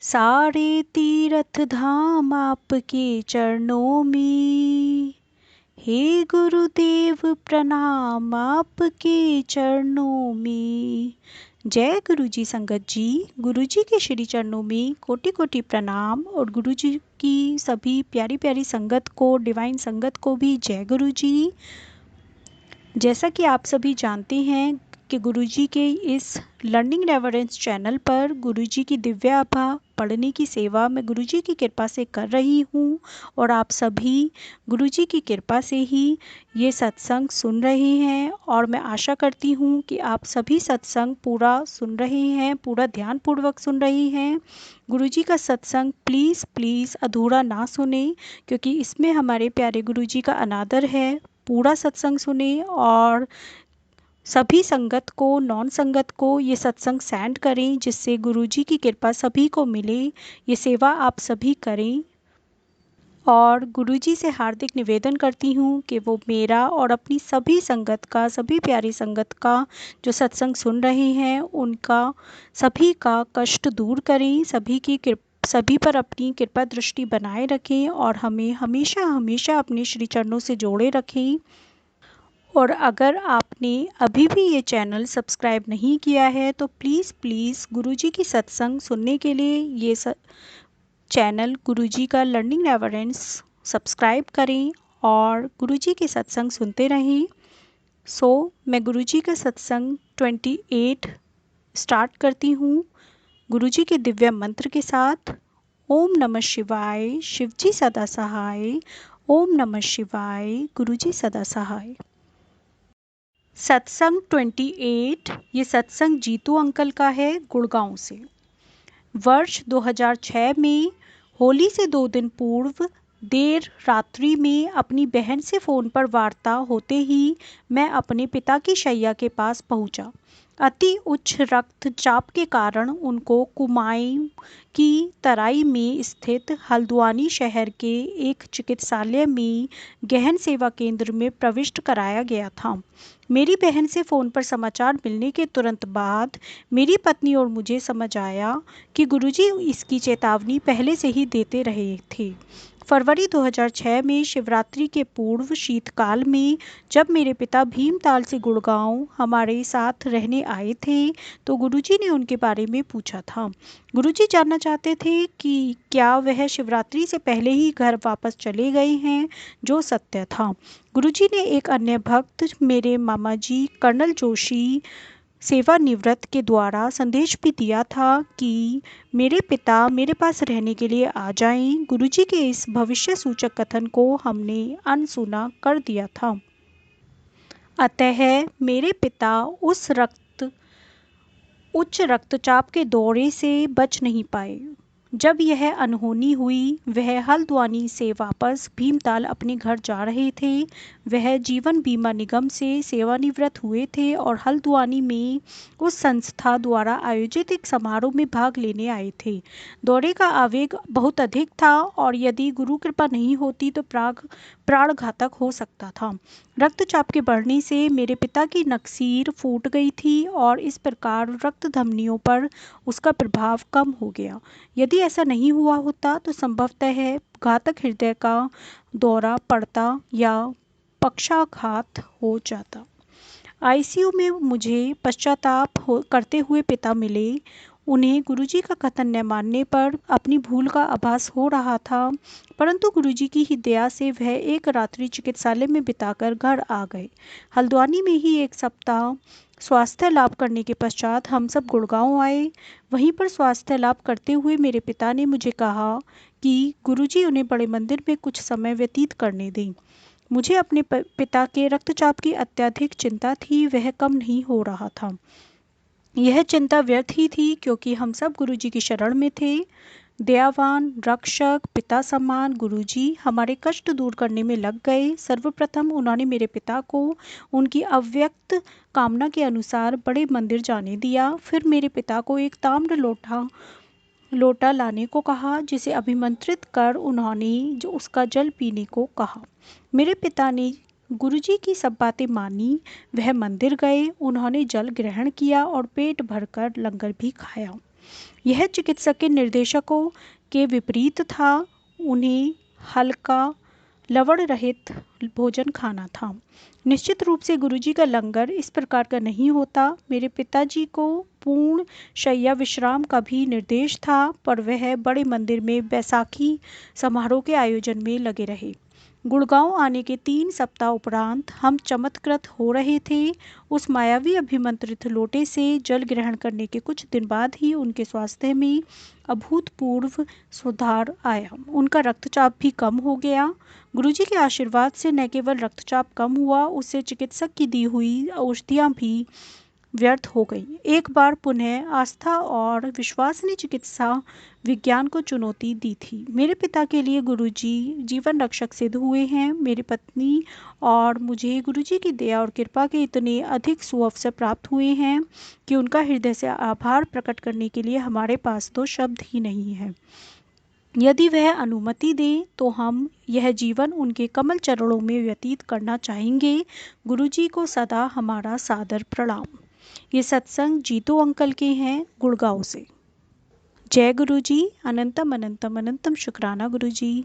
सारे तीर्थ धाम आपके चरणों में, हे गुरुदेव प्रणाम आपके चरणों में। जय गुरु जी संगत जी। गुरु जी के श्री चरणों में कोटि कोटि प्रणाम और गुरु जी की सभी प्यारी प्यारी संगत को, डिवाइन संगत को भी जय गुरु जी। जैसा कि आप सभी जानते हैं कि गुरुजी के इस लर्निंग नेवर एंड्स चैनल पर गुरुजी की दिव्य आभा पढ़ने की सेवा मैं गुरुजी की कृपा से कर रही हूँ और आप सभी गुरुजी की कृपा से ही ये सत्संग सुन रहे हैं और मैं आशा करती हूँ कि आप सभी सत्संग पूरा सुन रहे हैं, पूरा ध्यानपूर्वक सुन रहे हैं। गुरुजी का सत्संग प्लीज़ प्लीज़ अधूरा ना सुने, क्योंकि इसमें हमारे प्यारे गुरुजी का अनादर है। पूरा सत्संग सुने और सभी संगत को, नॉन संगत को ये सत्संग सेंड करें, जिससे गुरुजी की कृपा सभी को मिले। ये सेवा आप सभी करें और गुरुजी से हार्दिक निवेदन करती हूँ कि वो मेरा और अपनी सभी संगत का, सभी प्यारी संगत का जो सत्संग सुन रहे हैं उनका सभी का कष्ट दूर करें, सभी पर अपनी कृपा दृष्टि बनाए रखें और हमें हमेशा हमेशा अपने श्री चरणों से जोड़े रखें। और अगर आपने अभी भी ये चैनल सब्सक्राइब नहीं किया है तो प्लीज़ प्लीज़ गुरुजी की सत्संग सुनने के लिए ये चैनल गुरुजी का लर्निंग नेवर एंड्स सब्सक्राइब करें और गुरुजी के सत्संग सुनते रहें। मैं गुरुजी का सत्संग 28 स्टार्ट करती हूँ गुरुजी के दिव्य मंत्र के साथ। ओम नमः शिवाय, शिवजी सदा सहाय। ओम नमः शिवाय, गुरुजी सदा सहाय। सत्संग 28 ये सत्संग जीतू अंकल का है, गुड़गांव से। वर्ष 2006 में होली से 2 दिन पूर्व देर रात्रि में अपनी बहन से फ़ोन पर वार्ता होते ही मैं अपने पिता की शैया के पास पहुंचा। अति उच्च रक्तचाप के कारण उनको कुमाऊं की तराई में स्थित हल्द्वानी शहर के एक चिकित्सालय में गहन सेवा केंद्र में प्रविष्ट कराया गया था। मेरी बहन से फ़ोन पर समाचार मिलने के तुरंत बाद मेरी पत्नी और मुझे समझ आया कि गुरुजी इसकी चेतावनी पहले से ही देते रहे थे। फरवरी 2006 में शिवरात्रि के पूर्व शीतकाल में जब मेरे पिता भीमताल से गुड़गांव हमारे साथ रहने आए थे तो गुरुजी ने उनके बारे में पूछा था। गुरुजी जानना चाहते थे कि क्या वह शिवरात्रि से पहले ही घर वापस चले गए हैं, जो सत्य था। गुरुजी ने एक अन्य भक्त, मेरे मामा जी कर्नल जोशी सेवानिवृत्त के द्वारा संदेश भी दिया था कि मेरे पिता मेरे पास रहने के लिए आ जाएं। गुरुजी के इस भविष्य सूचक कथन को हमने अनसुना कर दिया था। अतः मेरे पिता उच्च रक्तचाप के दौरे से बच नहीं पाए। जब यह अनहोनी हुई, वह हल्द्वानी से वापस भीमताल अपने घर जा रहे थे। वह जीवन बीमा निगम से सेवानिवृत्त हुए थे और हल्द्वानी में उस संस्था द्वारा आयोजित एक समारोह में भाग लेने आए थे। दौरे का आवेग बहुत अधिक था और यदि गुरु कृपा नहीं होती तो प्राण घातक हो सकता था। रक्तचाप के बढ़ने से मेरे पिता की नकसीर फूट गई थी और इस प्रकार रक्त धमनियों पर उसका प्रभाव कम हो गया। यदि ऐसा नहीं हुआ होता तो संभवतः घातक हृदय का दौरा पड़ता या पक्षाघात हो जाता। आईसीयू में मुझे पश्चाताप करते हुए पिता मिले। उन्हें गुरुजी का कथन न मानने पर अपनी भूल का आभास हो रहा था, परंतु गुरुजी की ही दया से वह एक रात्रि चिकित्सालय में बिताकर घर आ गए। हल्द्वानी में ही एक सप्ताह स्वास्थ्य लाभ करने के पश्चात हम सब गुड़गांव आए। वहीं पर स्वास्थ्य लाभ करते हुए मेरे पिता ने मुझे कहा कि गुरुजी उन्हें बड़े मंदिर में कुछ समय व्यतीत करने दें। मुझे अपने पिता के रक्तचाप की अत्यधिक चिंता थी, वह कम नहीं हो रहा था। यह चिंता व्यर्थ ही थी, क्योंकि हम सब गुरुजी की शरण में थे। दयावान, रक्षक, पिता समान गुरुजी हमारे कष्ट दूर करने में लग गए। सर्वप्रथम उन्होंने मेरे पिता को उनकी अव्यक्त कामना के अनुसार बड़े मंदिर जाने दिया। फिर मेरे पिता को एक ताम्र लोटा लाने को कहा, जिसे अभिमंत्रित कर उन्होंने जो उसका जल पीने को कहा। मेरे पिता ने गुरुजी की सब बातें मानी। वह मंदिर गए, उन्होंने जल ग्रहण किया और पेट भरकर लंगर भी खाया। यह चिकित्सक के निर्देशकों के विपरीत था। उन्हें हल्का लवण रहित भोजन खाना था। निश्चित रूप से गुरुजी का लंगर इस प्रकार का नहीं होता। मेरे पिताजी को पूर्ण शैया विश्राम का भी निर्देश था, पर वह बड़े मंदिर में बैसाखी समारोह के आयोजन में लगे रहे। गुड़गांव आने के 3 सप्ताह उपरांत हम चमत्कृत हो रहे थे। उस मायावी अभिमंत्रित लोटे से जल ग्रहण करने के कुछ दिन बाद ही उनके स्वास्थ्य में अभूतपूर्व सुधार आया। उनका रक्तचाप भी कम हो गया। गुरुजी के आशीर्वाद से न केवल रक्तचाप कम हुआ, उससे चिकित्सक की दी हुई औषधियाँ भी व्यर्थ हो गई। एक बार पुनः आस्था और विश्वास ने चिकित्सा विज्ञान को चुनौती दी थी। मेरे पिता के लिए गुरुजी जीवन रक्षक सिद्ध हुए हैं। मेरी पत्नी और मुझे गुरुजी की दया और कृपा के इतने अधिक सुअवसर प्राप्त हुए हैं कि उनका हृदय से आभार प्रकट करने के लिए हमारे पास तो शब्द ही नहीं है। यदि वह अनुमति दें तो हम यह जीवन उनके कमल चरणों में व्यतीत करना चाहेंगे। गुरुजी को सदा हमारा सादर प्रणाम। ये सत्संग जीतू अंकल के हैं, गुड़गांव से। जय गुरुजी। अनंतम अनंतम अनंतम शुक्राना गुरुजी।